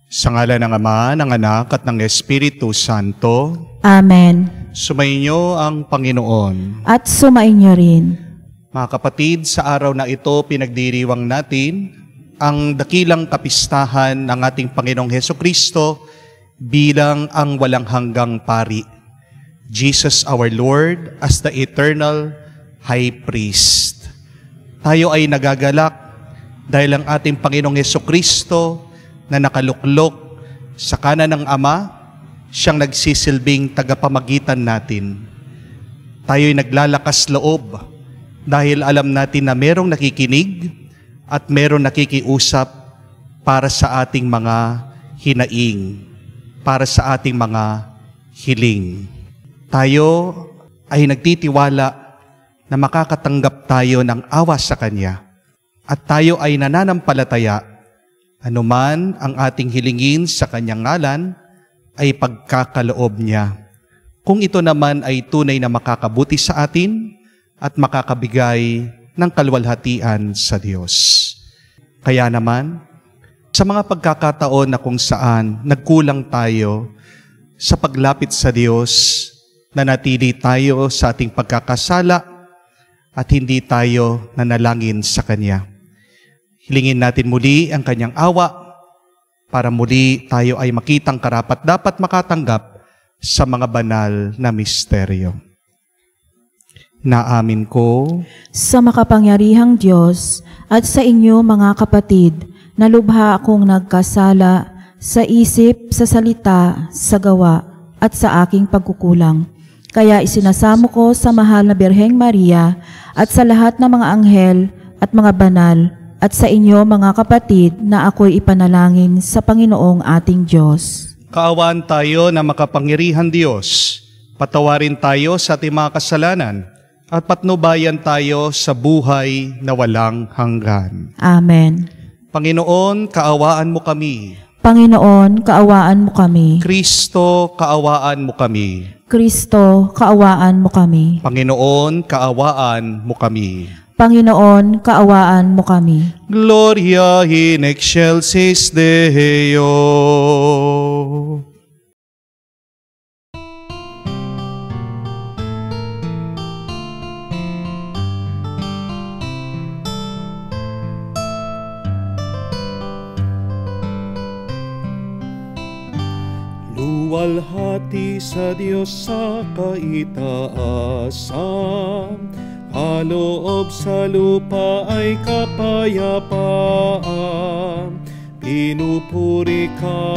Sa ngalan ng Ama, ng Anak, at ng Espiritu Santo. Amen. Sumainyo ang Panginoon. At sumainyo rin. Mga kapatid, sa araw na ito, pinagdiriwang natin ang dakilang kapistahan ng ating Panginoong Hesukristo bilang ang walang hanggang pari. Jesus our Lord as the eternal High Priest. Tayo ay nagagalak dahil ang ating Panginoong Hesukristo na nakaluklok sa kanan ng Ama, siyang nagsisilbing tagapamagitan natin. Tayo'y naglalakas loob dahil alam natin na merong nakikinig at merong nakikiusap para sa ating mga hinaing, para sa ating mga hiling. Tayo ay nagtitiwala na makakatanggap tayo ng awa sa Kanya at tayo ay nananampalataya anuman ang ating hilingin sa Kanyang ngalan ay pagkakaloob niya. Kung ito naman ay tunay na makakabuti sa atin at makakabigay ng kaluwalhatian sa Diyos. Kaya naman, sa mga pagkakataon na kung saan nagkulang tayo sa paglapit sa Diyos, nanatili tayo sa ating pagkakasala at hindi tayo nanalangin sa Kanya. Hilingin natin muli ang Kanyang awa para muli tayo ay makitang karapat-dapat makatanggap sa mga banal na misteryo. Naamin ko sa makapangyarihang Diyos at sa inyo mga kapatid, na lubha akong nagkasala sa isip, sa salita, sa gawa at sa aking pagkukulang. Kaya isinasamo ko sa mahal na Birheng Maria at sa lahat ng mga anghel at mga banal at sa inyo mga kapatid na ako'y ipanalangin sa Panginoong ating Diyos. Kaawaan tayo na makapangyarihan Diyos. Patawarin tayo sa ating mga kasalanan at patnubayan tayo sa buhay na walang hanggan. Amen. Panginoon, kaawaan mo kami. Panginoon, kaawaan mo kami. Kristo, kaawaan mo kami. Kristo, kaawaan mo kami. Panginoon, kaawaan mo kami. Panginoon, kaawaan mo kami. Gloria in excelsis Deo. Luwalhati sa Diyos sa kaitaasan, kaloob sa lupa ay kapayapaan. Pinupuri ka,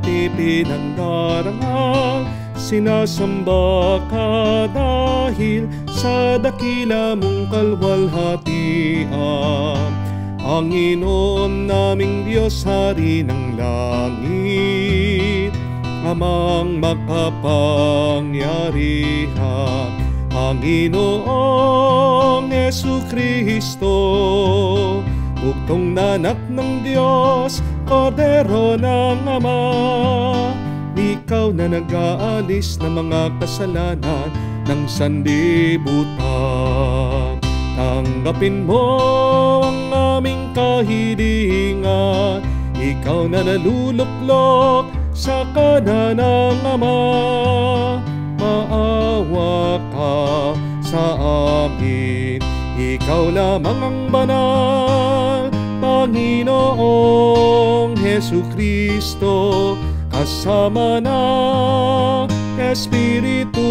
ipinangdarangal, sinasamba ka dahil sa dakila mong kalwalhatian. Panginoon naming Diyos, Hari ng langit, Amang makapangyarihan, Panginoong Hesukristo, bugtong na anak ng Diyos, Kordero ng Ama. Ikaw na nag-aalis ng mga kasalanan ng sanlibutan. Tanggapin mo ang aming kahilingan, ikaw na naluluklok sa kanan ng Ama. Maawa ka sa amin, ikaw lamang ang banal, Panginoong Hesukristo, kasama ng Espiritu,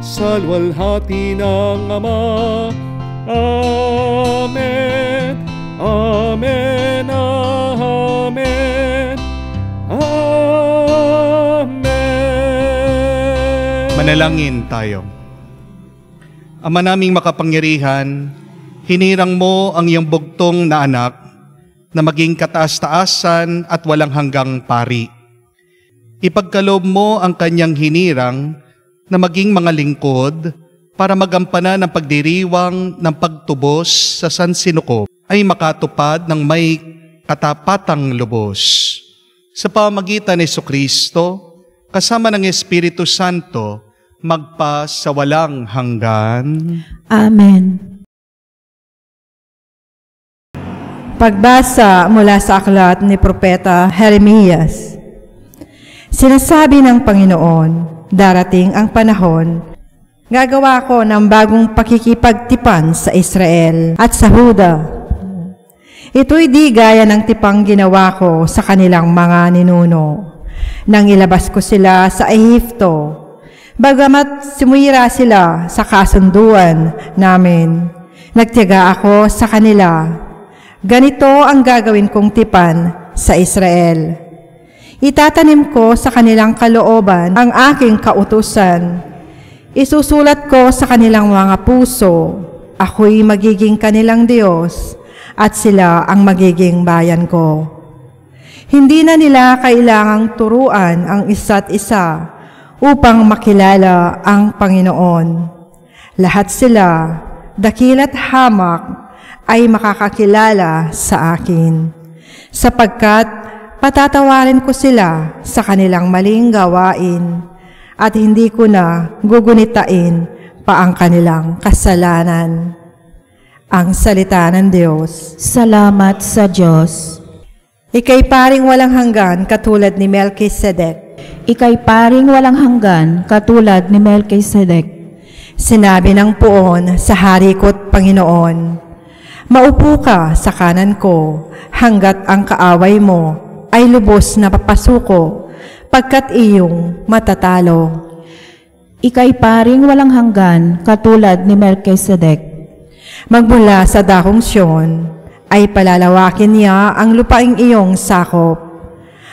sa luwalhati ng Ama. Amen, amen, amen, amen. Manalangin tayo. Ama naming makapangyarihan, hinirang mo ang iyong bugtong na anak na maging kataas-taasan at walang hanggang pari. Ipagkaloob mo ang kanyang hinirang na maging mga lingkod para magampanan ng pagdiriwang ng pagtubos sa sansinukob ay makatupad ng may katapatang lubos. Sa pamamagitan ni Jesucristo, kasama ng Espiritu Santo, magpa sa walang hanggan. Amen. Pagbasa mula sa aklat ni Propeta Jeremias. Sinasabi ng Panginoon, darating ang panahon, gagawa ko ng bagong pakikipagtipan sa Israel at sa Huda. Ito'y di gaya ng tipang ginawa ko sa kanilang mga ninuno nang ilabas ko sila sa Ehipto. Bagamat sumira sila sa kasunduan namin, nagtiyaga ako sa kanila. Ganito ang gagawin kong tipan sa Israel. Itatanim ko sa kanilang kalooban ang aking kautusan. Isusulat ko sa kanilang mga puso. Ako'y magiging kanilang Diyos at sila ang magiging bayan ko. Hindi na nila kailangang turuan ang isa't isa upang makilala ang Panginoon. Lahat sila, dakila't hamak, ay makakakilala sa akin, sapagkat patatawarin ko sila sa kanilang maling gawain at hindi ko na gugunitain pa ang kanilang kasalanan. Ang salita ng Diyos. Salamat sa Diyos. Ika'y paring walang hanggan katulad ni Melchizedek. Ika'y paring walang hanggan katulad ni Melchizedek. Sinabi ng Poon sa hari ko't Panginoon, maupo ka sa kanan ko hanggat ang kaaway mo ay lubos na papasuko pagkat iyong matatalo. Ika'y paring walang hanggan katulad ni Melchizedek. Magmula sa dakong Siyon ay palalawakin niya ang lupaing iyong sakop,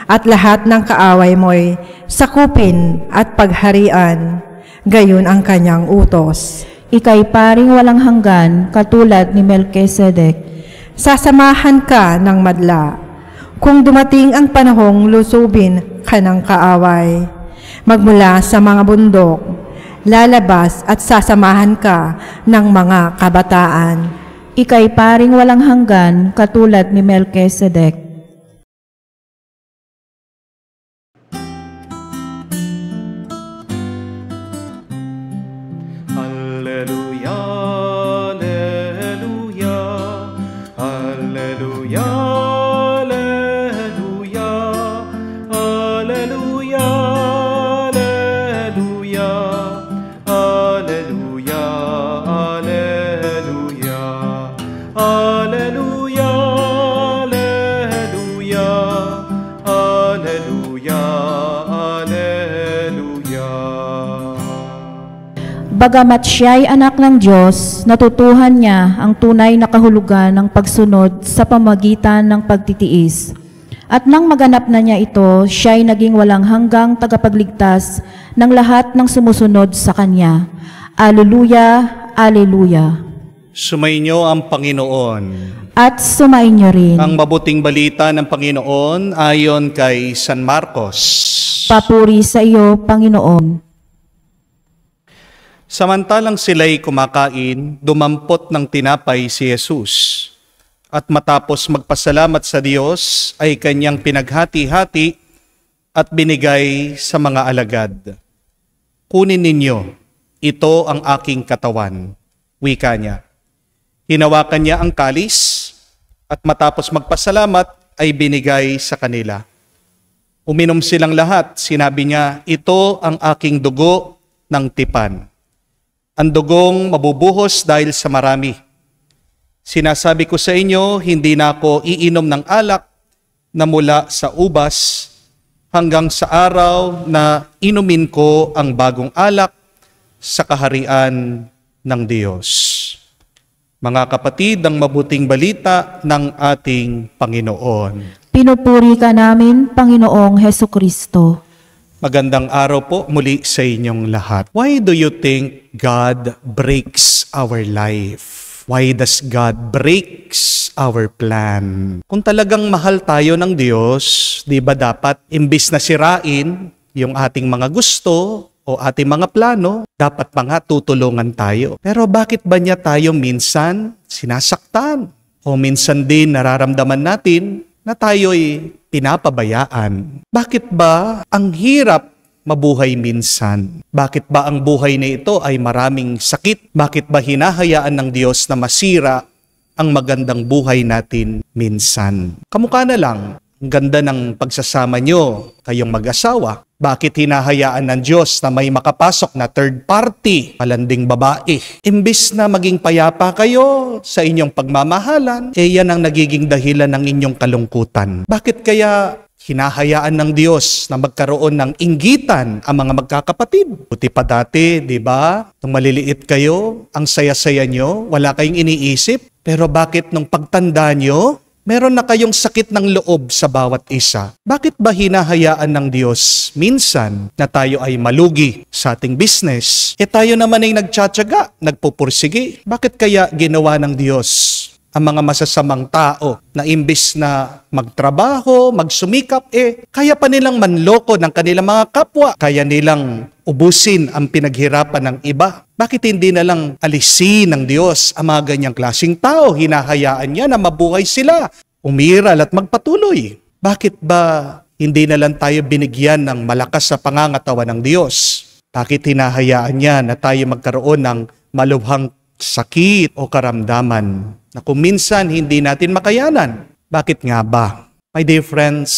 at lahat ng kaaway mo'y sakupin at pagharian, gayon ang kanyang utos. Ika'y paring walang hanggan katulad ni Melchizedek. Sasamahan ka ng madla kung dumating ang panahong lusubin ka ng kaaway. Magmula sa mga bundok, lalabas at sasamahan ka ng mga kabataan. Ika'y paring walang hanggan katulad ni Melchizedek. Alleluia, alleluia, alleluia, alleluia, alleluia, alleluia, alleluia, alleluia, alleluia, alleluia, alleluia, alleluia. Bagamat siya'y anak ng Diyos, natutuhan niya ang tunay na kahulugan ng pagsunod sa pamagitan ng pagtitiis. At nang maganap na niya ito, siya'y naging walang hanggang tagapagligtas ng lahat ng sumusunod sa Kanya. Alleluia, Alleluia. Sumainyo ang Panginoon. At sumainyo rin. Ang mabuting balita ng Panginoon ayon kay San Marcos. Papuri sa iyo, Panginoon. Samantalang sila'y kumakain, dumampot ng tinapay si Jesus. At matapos magpasalamat sa Diyos, ay kanyang pinaghati-hati at binigay sa mga alagad. Kunin ninyo, ito ang aking katawan, wika niya. Hinawakan niya ang kalis at matapos magpasalamat ay binigay sa kanila. Uminom silang lahat, sinabi niya, ito ang aking dugo ng tipan. Ang dugong mabubuhos dahil sa marami. Sinasabi ko sa inyo, hindi na ako iinom ng alak na mula sa ubas hanggang sa araw na inumin ko ang bagong alak sa kaharian ng Diyos. Mga kapatid, ang mabuting balita ng ating Panginoon. Pinupuri ka namin, Panginoong Hesukristo. Magandang araw po muli sa inyong lahat. Why do you think God breaks our life? Why does God breaks our plan? Kung talagang mahal tayo ng Diyos, di ba dapat imbis na sirain yung ating mga gusto o ating mga plano, dapat pa nga tutulungan tayo. Pero bakit ba niya tayo minsan sinasaktan? O minsan din nararamdaman natin na tayo'y pinapabayaan. Bakit ba ang hirap mabuhay minsan? Bakit ba ang buhay na ito ay maraming sakit? Bakit ba hinahayaan ng Diyos na masira ang magandang buhay natin minsan. Kamukha na lang, ang ganda ng pagsasama nyo, kayong mag-asawa. Bakit hinahayaan ng Diyos na may makapasok na third party, malanding babae? Imbis na maging payapa kayo sa inyong pagmamahalan, yan ang nagiging dahilan ng inyong kalungkutan. Bakit kaya hinahayaan ng Diyos na magkaroon ng inggitan ang mga magkakapatid? Buti pa dati, di ba? Nung maliliit kayo, ang saya-saya nyo, wala kayong iniisip. Pero bakit nung pagtanda nyo, meron na kayong sakit ng loob sa bawat isa? Bakit ba hinahayaan ng Diyos minsan na tayo ay malugi sa ating business? Tayo naman ay nagtsatsaga, nagpupursige. Bakit kaya ginawa ng Diyos ang mga masasamang tao na imbis na magtrabaho, magsumikap, kaya pa nilang manloko ng kanilang mga kapwa, kaya nilang ubusin ang pinaghirapan ng iba? Bakit hindi na lang alisin ng Diyos ang mga ganyang klaseng tao? Hinahayaan niya na mabuhay sila, umiral at magpatuloy. Bakit ba hindi na lang tayo binigyan ng malakas sa pangangatawan ng Diyos? Bakit hinahayaan niya na tayo magkaroon ng malubhang sakit o karamdaman na kung minsan hindi natin makayanan? Bakit nga ba? My dear friends,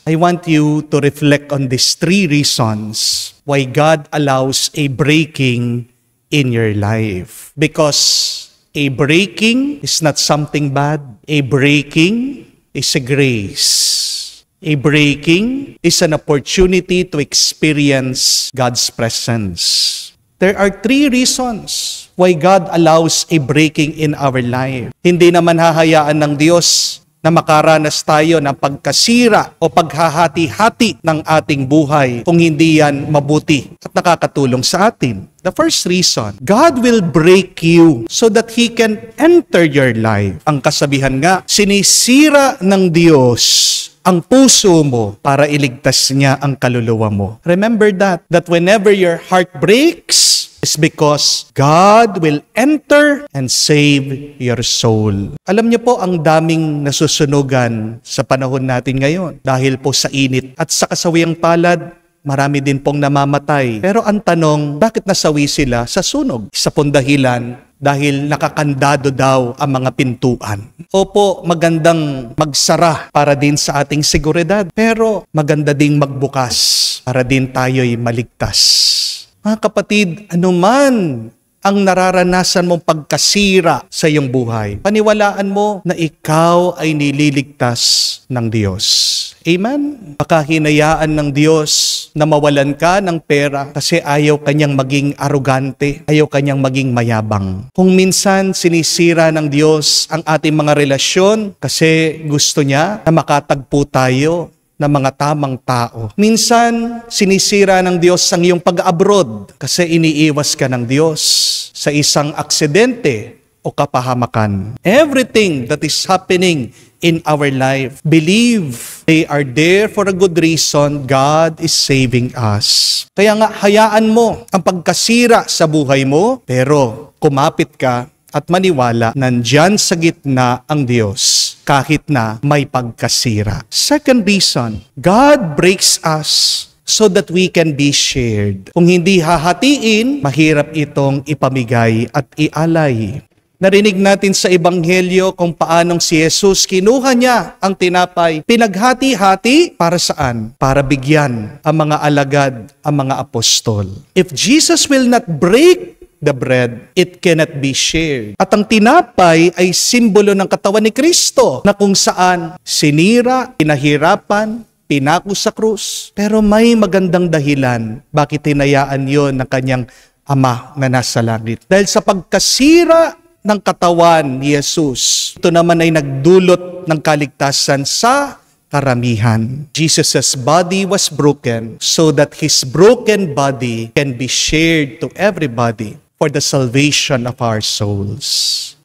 I want you to reflect on these 3 reasons why God allows a breaking in your life. Because a breaking is not something bad. A breaking is a grace. A breaking is an opportunity to experience God's presence. There are 3 reasons why God allows a breaking in our life. Hindi naman hahayaan ng Diyos na makaranas tayo ng pagkasira o paghahati-hati ng ating buhay kung hindi yan mabuti at nakakatulong sa atin. The first reason, God will break you so that He can enter your life. Ang kasabihan nga, sinisira ng Diyos ang puso mo para iligtas niya ang kaluluwa mo. Remember that whenever your heart breaks, is because God will enter and save your soul. Alam niyo po, ang daming nasusunugan sa panahon natin ngayon dahil po sa init at sa kasawiyang palad, marami din pong namamatay. Pero ang tanong, bakit nasawi sila sa sunog? Isa pong dahilan, dahil nakakandado daw ang mga pintuan. Opo, magandang magsara para din sa ating seguridad, pero maganda ding magbukas para din tayo'y maligtas. Mga kapatid, anuman ang nararanasan mong pagkasira sa iyong buhay, paniwalaan mo na ikaw ay nililigtas ng Diyos. Amen? Baka hinayaan ng Diyos na mawalan ka ng pera kasi ayaw kanyang maging arugante, ayaw kanyang maging mayabang. Kung minsan sinisira ng Diyos ang ating mga relasyon kasi gusto niya na makatagpo tayo ng mga tamang tao. Minsan, sinisira ng Diyos ang iyong pag-abroad kasi iniiwas ka ng Diyos sa isang aksidente o kapahamakan. Everything that is happening in our life, believe they are there for a good reason. God is saving us. Kaya nga, hayaan mo ang pagkasira sa buhay mo, pero kumapit ka at maniwala, nandyan sa gitna ang Diyos kahit na may pagkasira. Second reason, God breaks us so that we can be shared. Kung hindi hahatiin, mahirap itong ipamigay at ialay. Narinig natin sa Ebanghelyo kung paanong si Jesus kinuha niya ang tinapay. Pinaghati-hati para saan? Para bigyan ang mga alagad, ang mga apostol. If Jesus will not break the bread, it cannot be shared. At ang tinapay ay simbolo ng katawan ni Kristo na kung saan sinira, pinahirapan, pinako sa krus. Pero may magandang dahilan bakit hinayaan yon ng kanyang Ama na nasa langit. Dahil sa pagkasira ng katawan ni Jesus, ito naman ay nagdulot ng kaligtasan sa karamihan. Jesus' body was broken so that His broken body can be shared to everybody for the salvation of our souls.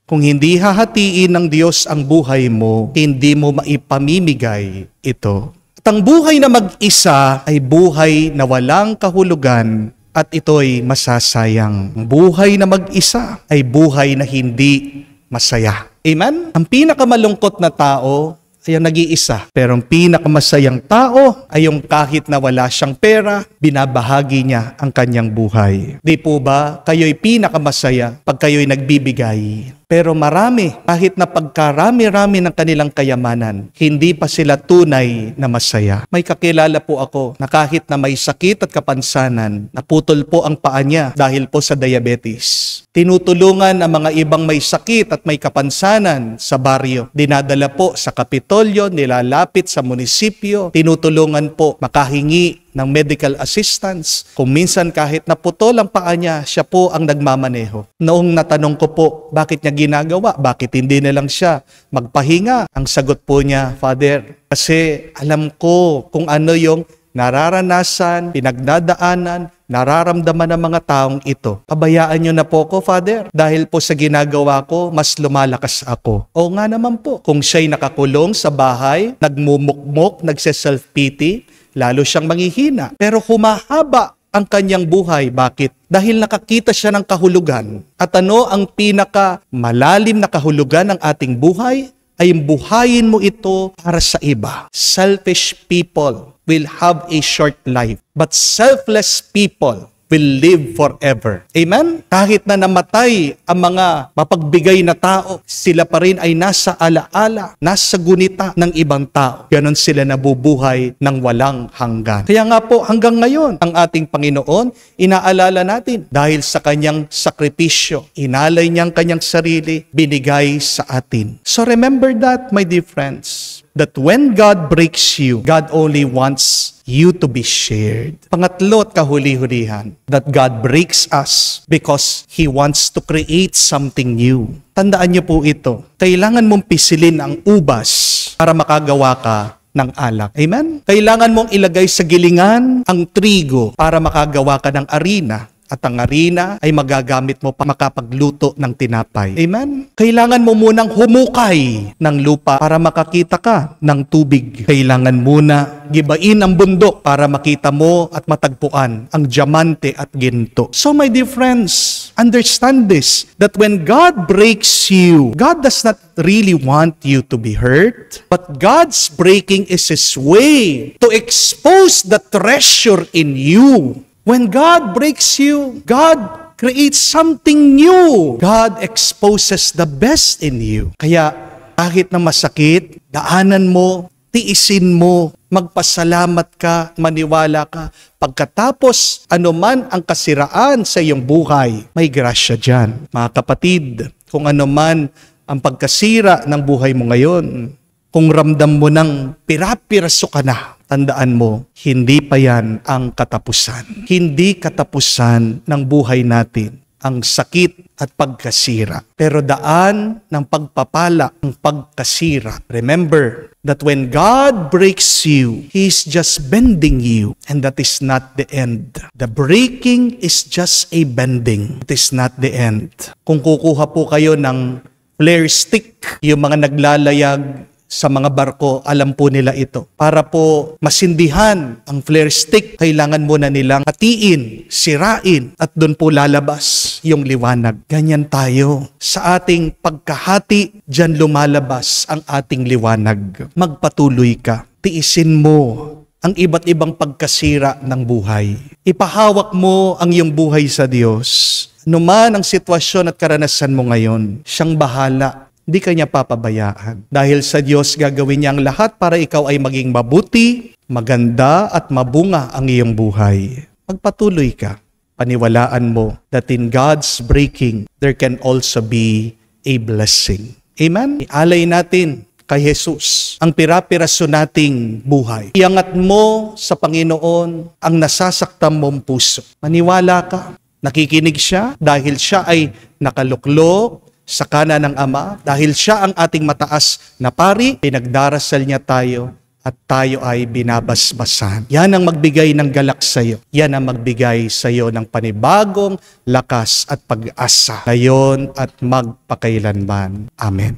Kung hindi hahatiin ng Diyos ang buhay mo, hindi mo maipamimigay ito. At ang buhay na mag-isa ay buhay na walang kahulugan at ito'y masasayang. Ang buhay na mag-isa ay buhay na hindi masaya. Amen? Ang pinakamalungkot na tao ay ang nag-iisa. Pero ang pinakamasayang tao ay yung kahit na wala siyang pera, binabahagi niya ang kanyang buhay. Di po ba kayo'y pinakamasaya pag kayo'y nagbibigay? Pero marami, kahit na pagkarami-rami ng kanilang kayamanan, hindi pa sila tunay na masaya. May kakilala po ako na kahit na may sakit at kapansanan, naputol po ang paa niya dahil po sa diabetes. Tinutulungan ang mga ibang may sakit at may kapansanan sa baryo. Dinadala po sa Kapitolyo, nilalapit sa munisipyo, tinutulungan po makahingi ng medical assistance. Kung minsan kahit naputol ang paa niya, siya po ang nagmamaneho. Noong natanong ko po, bakit niya ginagawa? Bakit hindi na lang siya magpahinga? Ang sagot po niya, Father, kasi alam ko kung ano yung nararanasan, pinagdadaanan, nararamdaman ng mga taong ito. Pabayaan niyo na po ko, Father, dahil po sa ginagawa ko, mas lumalakas ako. O nga naman po, kung siya'y nakakulong sa bahay, nagmumukmok, nagse-self-pity, lalo siyang manghihina. Pero humahaba ang kanyang buhay. Bakit? Dahil nakakita siya ng kahulugan. At ano ang pinaka malalim na kahulugan ng ating buhay? Ay buhayin mo ito para sa iba. Selfish people will have a short life, but selfless people will live forever. Amen? Kahit na namatay ang mga mapagbigay na tao, sila pa rin ay nasa alaala, nasa gunita ng ibang tao. Ganon sila nabubuhay ng walang hanggan. Kaya nga po, hanggang ngayon, ang ating Panginoon, inaalala natin dahil sa kanyang sakripisyo, inalay niyang kanyang sarili, binigay sa atin. So remember that, my dear friends, that when God breaks you, God only wants you to be shared. Pangatlo at kahuli-hulihan, that God breaks us because He wants to create something new. Tandaan niyo po ito. Kailangan mong pisilin ang ubas para makagawa ka ng alak. Amen? Kailangan mong ilagay sa gilingan ang trigo para makagawa ka ng arina. At ang arina ay magagamit mo pa makapagluto ng tinapay. Amen? Kailangan mo munang humukay ng lupa para makakita ka ng tubig. Kailangan muna gibain ang bundok para makita mo at matagpuan ang diamante at ginto. So my dear friends, understand this, that when God breaks you, God does not really want you to be hurt, but God's breaking is His way to expose the treasure in you. When God breaks you, God creates something new. God exposes the best in you. Kaya kahit na masakit, daanan mo, tiisin mo, magpasalamat ka, maniwala ka. Pagkatapos anuman ang kasiraan sa iyong buhay, may grasya dyan. Mga kapatid, kung anuman ang pagkasira ng buhay mo ngayon, kung ramdam mo ng pira-piraso ka na, tandaan mo, hindi pa yan ang katapusan. Hindi katapusan ng buhay natin ang sakit at pagkasira. Pero daan ng pagpapala ang pagkasira. Remember that when God breaks you, He's just bending you. And that is not the end. The breaking is just a bending. It is not the end. Kung kukuha po kayo ng flare stick, yung mga naglalayag sa mga barko, alam po nila ito. Para po masindihan ang flare stick, kailangan muna nilang hatiin, sirain, at doon po lalabas yung liwanag. Ganyan tayo. Sa ating pagkahati, dyan lumalabas ang ating liwanag. Magpatuloy ka. Tiisin mo ang iba't ibang pagkasira ng buhay. Ipahawak mo ang iyong buhay sa Diyos. Ano man ang sitwasyon at karanasan mo ngayon, siyang bahala. Hindi ka niya papabayaan. Dahil sa Diyos gagawin niya ang lahat para ikaw ay maging mabuti, maganda at mabunga ang iyong buhay. Magpatuloy ka. Paniwalaan mo that in God's breaking, there can also be a blessing. Amen? Ialay natin kay Jesus ang pira-piraso nating buhay. Iangat mo sa Panginoon ang nasasaktan mong puso. Maniwala ka. Nakikinig siya dahil siya ay nakaluklok sa kanan ng Ama, dahil siya ang ating mataas na pari, pinagdarasal niya tayo at tayo ay binabasbasan. Yan ang magbigay ng galak sa iyo. Yan ang magbigay sa iyo ng panibagong lakas at pag-asa ngayon at magpakailanman. Amen.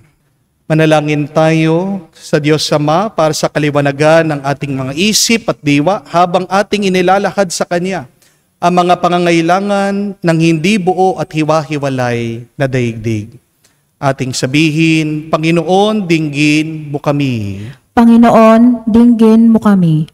Manalangin tayo sa Diyos Ama para sa kaliwanagan ng ating mga isip at diwa habang ating inilalahad sa Kanya ang mga pangangailangan ng hindi buo at hiwa-hiwalay na daigdig. Ating sabihin, Panginoon, dinggin mo kami. Panginoon, dinggin mo kami.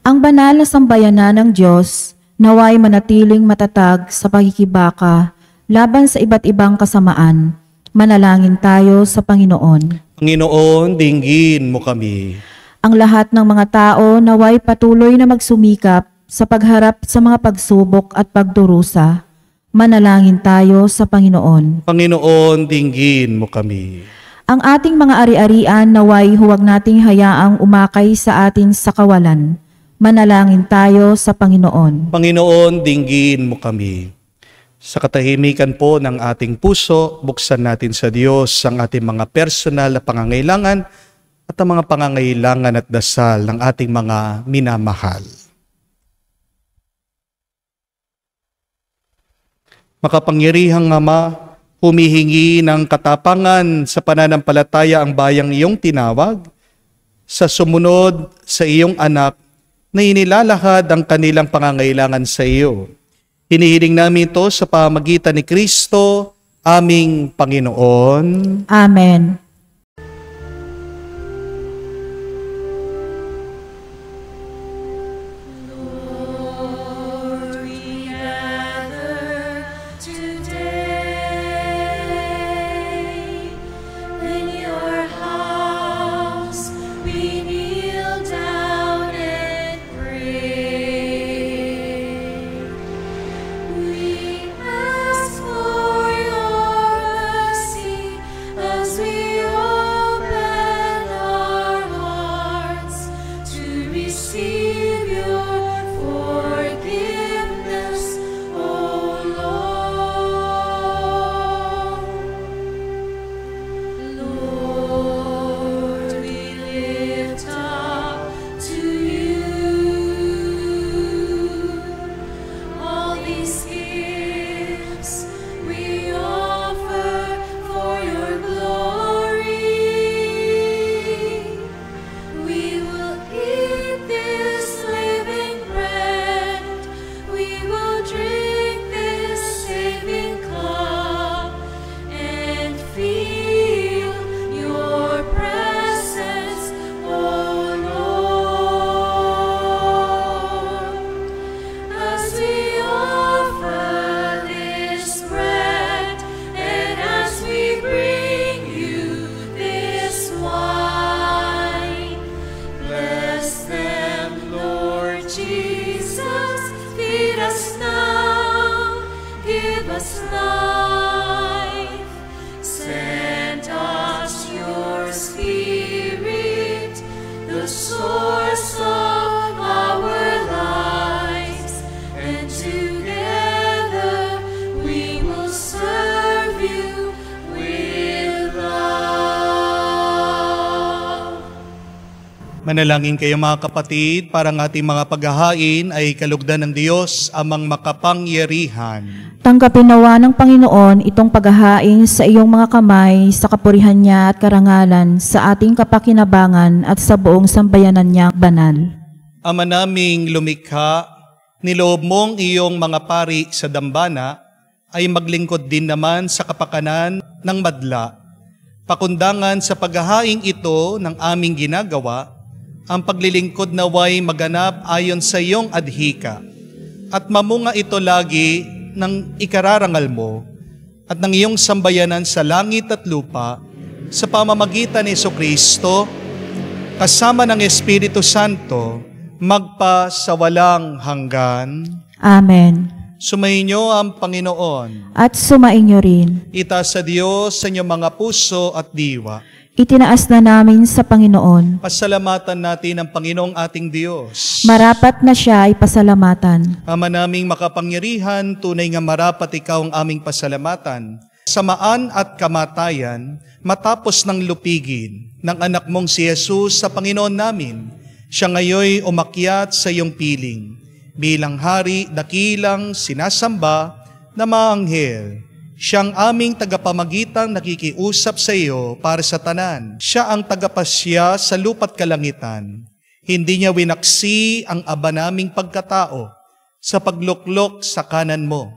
Ang banal na sambayanan ng Diyos, naway manatiling matatag sa pagkikibaka laban sa iba't ibang kasamaan. Manalangin tayo sa Panginoon. Panginoon, dinggin mo kami. Ang lahat ng mga tao naway patuloy na magsumikap sa pagharap sa mga pagsubok at pagdurusa. Manalangin tayo sa Panginoon. Panginoon, dinggin mo kami. Ang ating mga ari-arian naway huwag nating hayaang umakay sa atin sa kawalan. Manalangin tayo sa Panginoon. Panginoon, dinggin mo kami. Sa katahimikan po ng ating puso, buksan natin sa Diyos ang ating mga personal na pangangailangan at ang mga pangangailangan at dasal ng ating mga minamahal. Makapangyarihang Ama, humihingi ng katapangan sa pananampalataya ang bayang iyong tinawag, sa sumunod sa iyong anak na inilalahad ang kanilang pangangailangan sa iyo. Hinihiling namin ito sa pamamagitan ni Kristo, aming Panginoon. Amen. Manalangin kayo mga kapatid, para ang ating mga paghahain ay kalugdan ng Diyos amang makapangyarihan. Tanggapin nawa ng Panginoon itong paghahain sa iyong mga kamay sa kapurihan niya at karangalan sa ating kapakinabangan at sa buong sambayanan niya banal. Ama naming lumikha, niloob mong iyong mga pari sa dambana ay maglingkod din naman sa kapakanan ng madla. Pakundangan sa paghahaing ito ng aming ginagawa, ang paglilingkod naway maganap ayon sa iyong adhika, at mamunga ito lagi ng ikararangal mo at ng iyong sambayanan sa langit at lupa sa pamamagitan ni Jesucristo, kasama ng Espiritu Santo, magpa sa walang hanggan. Amen. Sumainyo ang Panginoon. At sumainyo rin. Itaas sa Diyos sa inyong mga puso at diwa. Itinaas na namin sa Panginoon. Pasalamatan natin ang Panginoong ating Diyos. Marapat na siya ay pasalamatan. Ama naming makapangyarihan, tunay nga marapat ikaw ang aming pasalamatan. Samaan at kamatayan, matapos ng lupigin ng anak mong si Jesus sa Panginoon namin, siya ngayoy umakyat sa iyong piling. Bilang hari, dakilang sinasamba na maanghel. Siyang aming tagapamagitan nakikiusap sa iyo para sa tanan. Siya ang tagapasya sa lupa't kalangitan. Hindi niya winaksi ang aba naming pagkatao sa pagluklok sa kanan mo.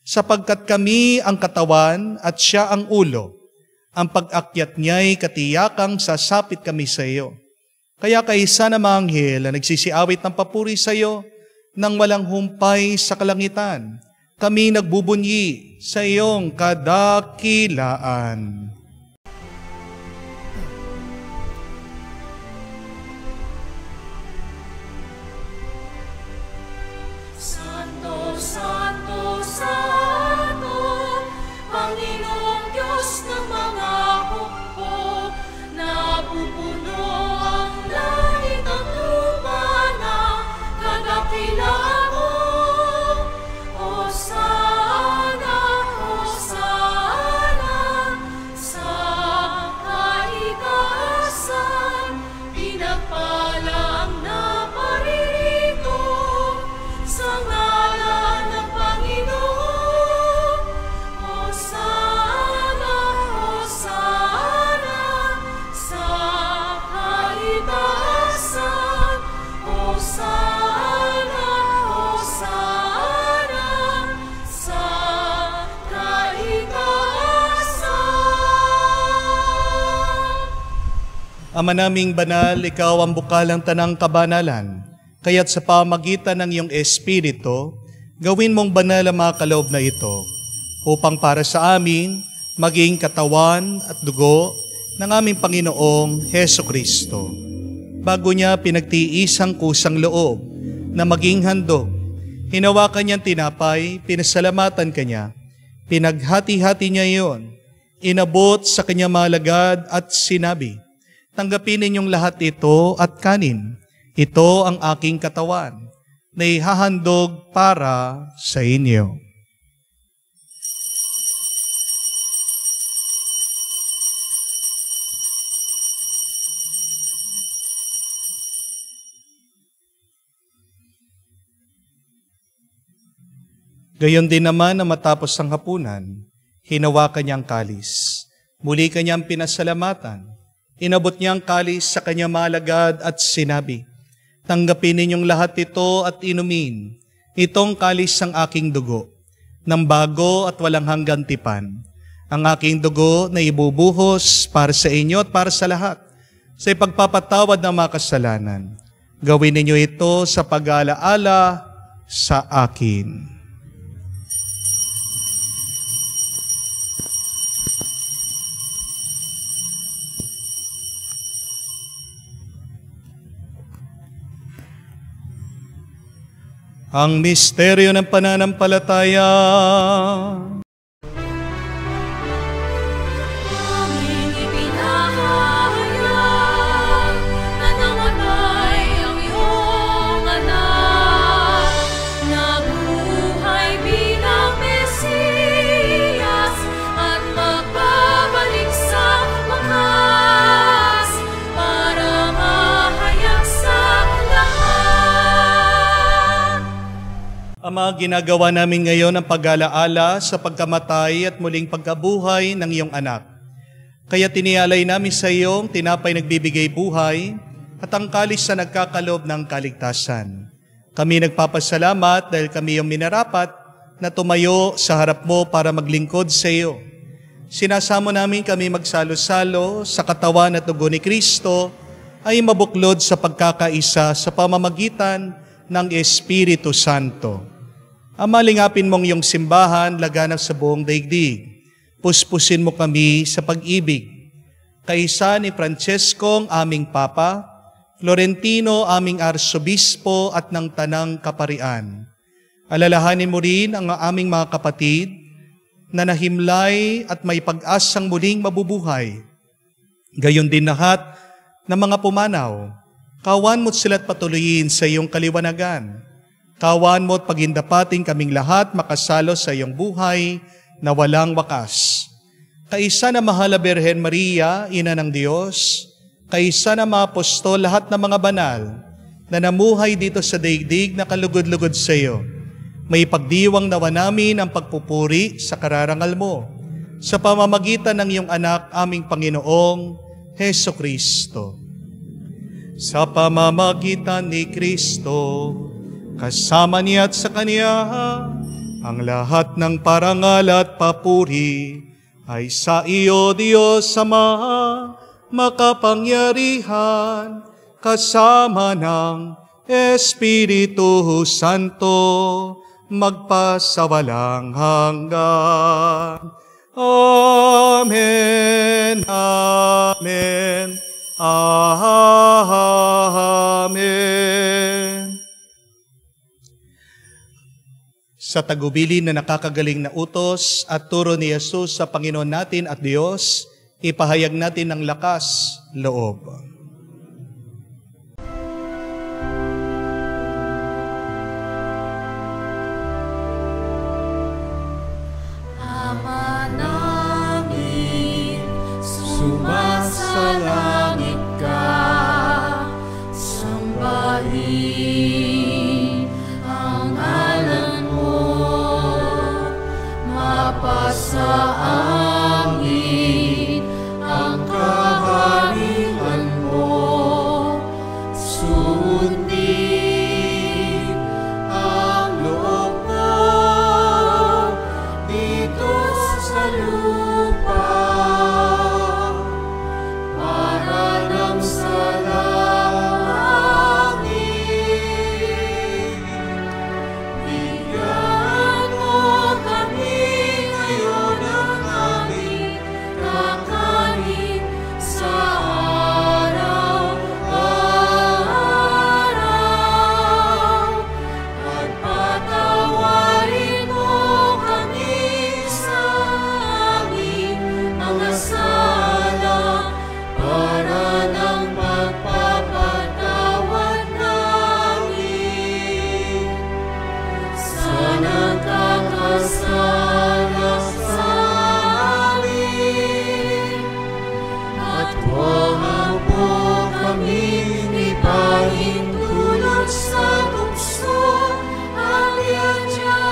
Sapagkat kami ang katawan at siya ang ulo. Ang pag-akyat niya'y katiyakang sasapit kami sa iyo. Kaya kaisa na maanghel na nagsisiawit ng papuri sa iyo nang walang humpay sa kalangitan. kami nagbubunyi sa iyong kadakilaan. Santo, Santo, Santo, Panginoong Diyos ng mga hukbo, napupuno ang langit at lupa ng kadakilaan mo. Hosana, Hosana, sa kaitaasan, pinagpala ang naparirito sa ngalan ng Panginoon. Hosana, Hosana, sa kaitaasan. Hosana, Hosana, sa kaitaasan. Ama naming banal, ikaw ang bukalang tanang kabanalan. Kaya't sa pamagitan ng iyong Espiritu, gawin mong banal ang mga kaloob na ito, upang para sa amin, maging katawan at dugo ng aming Panginoong Heso Kristo. Bago niya pinagtiis ang kusang loob na maging handog, hinawakan niyang tinapay, pinasalamatan kanya, pinaghati-hati niya iyon, inabot sa kanyang mga alagad at sinabi, "Tanggapin ninyong lahat ito at kanin. Ito ang aking katawan na ihahandog para sa inyo." Gayon din naman na matapos ang hapunan, hinawakan niya ang kalis. Muli kanyang pinasalamatan. Inabot niya ang kalis sa kanyang mga alagad at sinabi, "Tanggapin ninyong lahat ito at inumin. Itong kalis ang aking dugo, ng bago at walang hanggang tipan. Ang aking dugo na ibubuhos para sa inyo at para sa lahat, sa ipagpapatawad ng mga kasalanan. Gawin ninyo ito sa pag-aalaala sa akin." Ang misteryo ng pananampalataya. Aming ipinahayag na namatay ang iyong anak, nabuhay bilang Mesiyas at magbabalik sa wakas para mahayag sa lahat. Ama, ginagawa namin ngayon ang pag-alaala sa pagkamatay at muling pagkabuhay ng iyong anak. Kaya tinialay namin sa iyong tinapay nagbibigay buhay at ang kalis na nagkakaloob ng kaligtasan. Kami nagpapasalamat dahil kami yung minarapat na tumayo sa harap mo para maglingkod sa iyo. Sinasamo namin kami magsalo-salo sa katawan at dugo ni Kristo ay mabuklod sa pagkakaisa sa pamamagitan ng Espiritu Santo. Ama, lingapin mong iyong simbahan laganap sa buong daigdig. Puspusin mo kami sa pag-ibig. Kaisa ni Francesco, aming Papa, Florentino, aming Arsobispo at ng Tanang Kaparian. Alalahanin mo rin ang aming mga kapatid na nahimlay at may pag-asang muling mabubuhay. Gayon din lahat ng mga pumanaw. Kawan mo't sila't patuloyin sa iyong kaliwanagan. Kawan mo't pagindapating kaming lahat makasalo sa iyong buhay na walang wakas. Kaisa na mahal na Birhen Maria, Ina ng Diyos, kaisa na mga apostol, lahat ng mga banal na namuhay dito sa daigdig na kalugod-lugod sa iyo. May pagdiwang nawa namin ang pagpupuri sa kararangal mo sa pamamagitan ng iyong anak, aming Panginoong Heso Kristo. Sa pamamagitan ni Kristo, kasama niya at sa Kanya, ang lahat ng parangal at papuri ay sa iyo, Diyos Ama, makapangyarihan, kasama ng Espiritu Santo, magpasawalang hanggan. Amen, amen, amen. Sa tagubilin na nakakagaling na utos at turo ni Jesus sa Panginoon natin at Diyos, ipahayag natin ng lakas loob. Ama namin, sumasalangit ka, sambahin ang ngalan mo, mapasa amin ang kaharian mo, sundin ang loob mo dito sa lupa, para nang sa langit. Bigyan mo kami ngayon ng aming kakanin sa araw-araw, at patawarin mo kami sa aming mga sala, para nang magpapatawad namin sa nagkakasala sa amin. At huwag mo kaming ipahintulot sa tukso, at iadya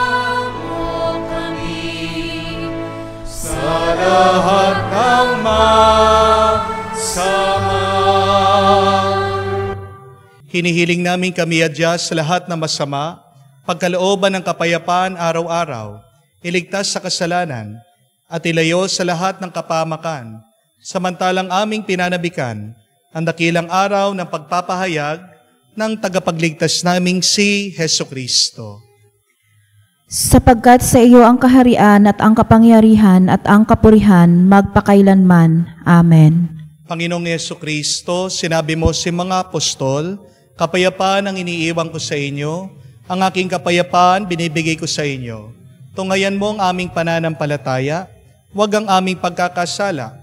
mo kami sa lahat ng masama. Hinihiling namin kami adya sa lahat ng masama, pagkalooban ng kapayapaan araw-araw, iligtas sa kasalanan, at ilayo sa lahat ng kapamakan, samantalang aming pinanabikan ang dakilang araw ng pagpapahayag ng tagapagligtas naming si Heso Kristo. Sapagkat sa iyo ang kaharian at ang kapangyarihan at ang kapurihan magpakailanman. Amen. Panginoong Heso Kristo, sinabi mo si mga apostol, kapayapaan ang iniiwan ko sa inyo, ang aking kapayapaan binibigay ko sa inyo. Tungayan mo ang aming pananampalataya, huwag ang aming pagkakasala.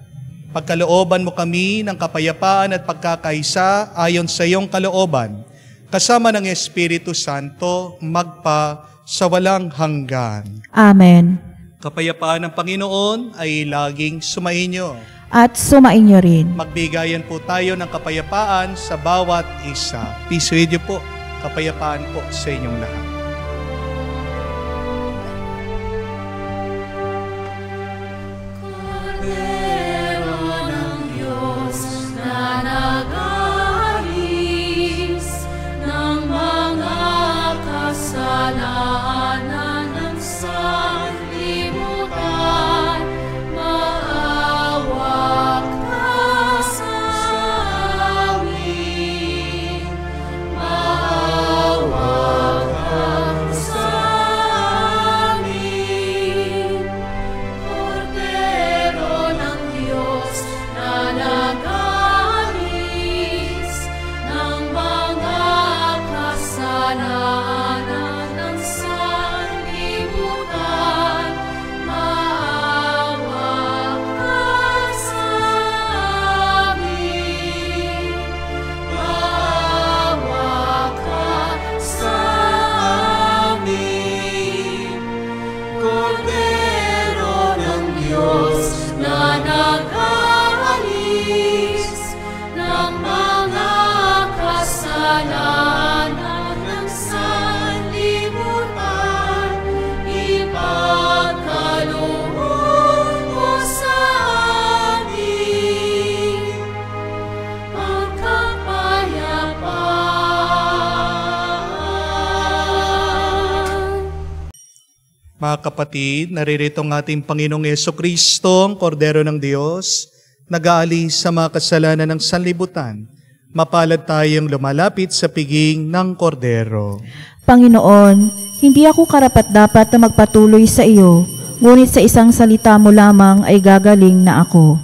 Pagkalooban mo kami ng kapayapaan at pagkakaisa ayon sa iyong kalooban, kasama ng Espiritu Santo, magpa sa walang hanggan. Amen. Kapayapaan ng Panginoon ay laging sumainyo. At sumainyo rin. Magbigayan po tayo ng kapayapaan sa bawat isa. Peace with you po. Kapayapaan po sa inyong lahat. Kordero ng Diyos na nag-aalis ng mga kasalanan ng sanlibutan, maawa ka sa amin, maawa ka sa amin. Kordero ng Diyos na nag-aalis ng mga kasalanan ng sanlibutan, maawa ka sa amin, maawa ka sa amin. Kordero ng Diyos na nag-aalis ng mga kasalanan ng sanlibutan, ipagkaloob mo sa amin ang kapayapaan. Mga kapatid, naririto ang ating Panginoong Yeso Kristo, ang Kordero ng Diyos, nag-aalis sa mga kasalanan ng sanlibutan. Mapalad tayong lumalapit sa piging ng Kordero. Panginoon, hindi ako karapat-dapat na magpatuloy sa iyo, ngunit sa isang salita mo lamang ay gagaling na ako.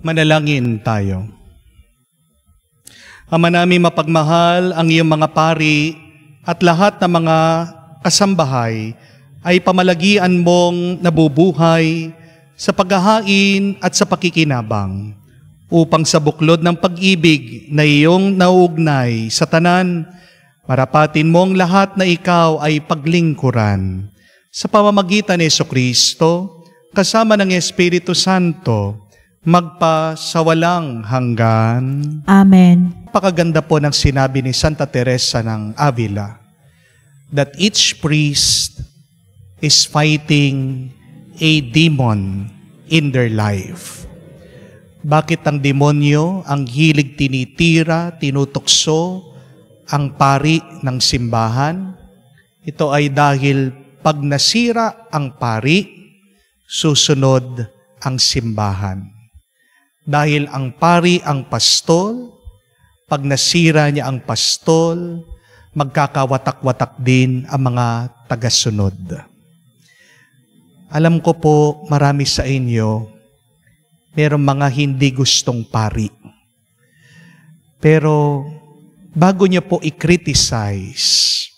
Manalangin tayo. Ama namin mapagmahal, ang iyong mga pari at lahat ng mga kasambahay ay pamalagian mong nabubuhay sa paghahain at sa pakikinabang upang sa buklod ng pag-ibig na iyong nauugnay sa tanan, marapatin mong lahat na ikaw ay paglingkuran. Sa pamamagitan ni Jesucristo, kasama ng Espiritu Santo, magpa sa walang hanggan. Amen. Napakaganda po ng sinabi ni Santa Teresa ng Avila that each priest is fighting a demon in their life. Bakit ang demonyo ang hilig tinitira, tinutukso ang pari ng simbahan? Ito ay dahil pag nasira ang pari, susunod ang simbahan. Dahil ang pari ang pastol, pag nasira niya ang pastol, magkakawatak-watak din ang mga tagasunod. Alam ko po, marami sa inyo, merong mga hindi gustong pari. Pero bago niyo po i-criticize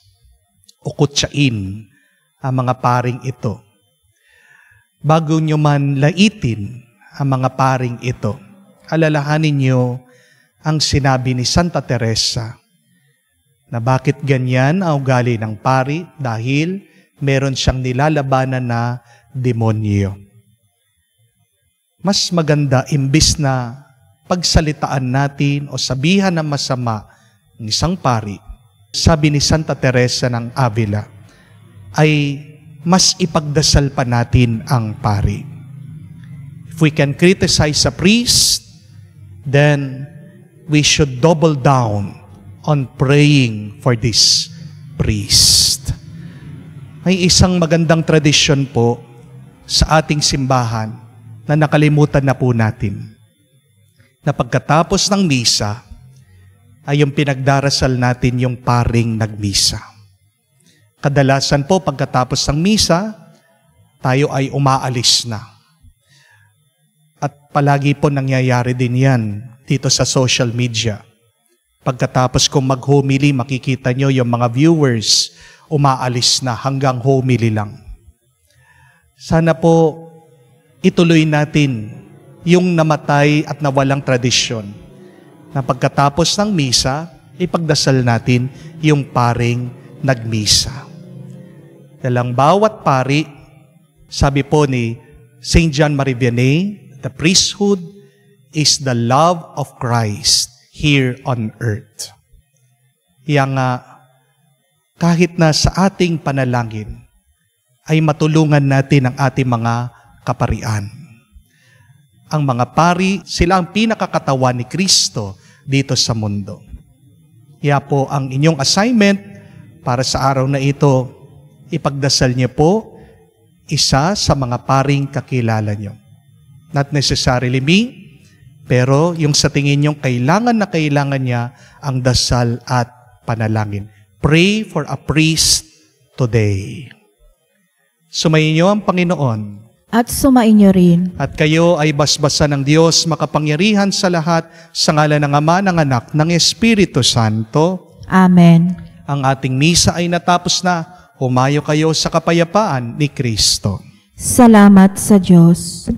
o kutsain ang mga paring ito, bago niyo man laitin ang mga paring ito, alalahanin niyo ang sinabi ni Santa Teresa na bakit ganyan ang ugali ng pari dahil meron siyang nilalabanan na demonyo. Mas maganda imbis na pagsalitaan natin o sabihan ng masama ng isang pari, sabi ni Santa Teresa ng Avila, ay mas ipagdasal pa natin ang pari. If we can criticize a priest, then we should double down on praying for this priest. May isang magandang tradisyon po sa ating simbahan na nakalimutan na po natin. Na pagkatapos ng misa, ay yung pinagdarasal natin yung paring nagmisa. Kadalasan po pagkatapos ng misa, tayo ay umaalis na. At palagi po nangyayari din yan dito sa social media. Pagkatapos kong mag-homily, makikita nyo yung mga viewers umaalis na hanggang homily lang. Sana po ituloy natin yung namatay at nawalang tradisyon na pagkatapos ng misa, ipagdasal natin yung paring nagmisa. Dalang bawat pari, sabi po ni St. John Marie Vianney, the priesthood is the love of Christ here on earth. Yang kahit na sa ating panalangin, ay matulungan natin ang ating mga kaparian. Ang mga pari, sila ang pinakakatawan ni Kristo dito sa mundo. Kaya po ang inyong assignment para sa araw na ito, ipagdasal niyo po isa sa mga paring kakilala niyo. Not necessarily me, pero yung sa tingin niyong kailangan na kailangan niya ang dasal at panalangin. Pray for a priest today. Sumayin niyo ang Panginoon. At sumainyo rin. At kayo ay basbasan ng Diyos makapangyarihan sa lahat sa ngalan ng Ama, ng Anak, ng Espiritu Santo. Amen. Ang ating misa ay natapos na. Humayo kayo sa kapayapaan ni Kristo. Salamat sa Diyos.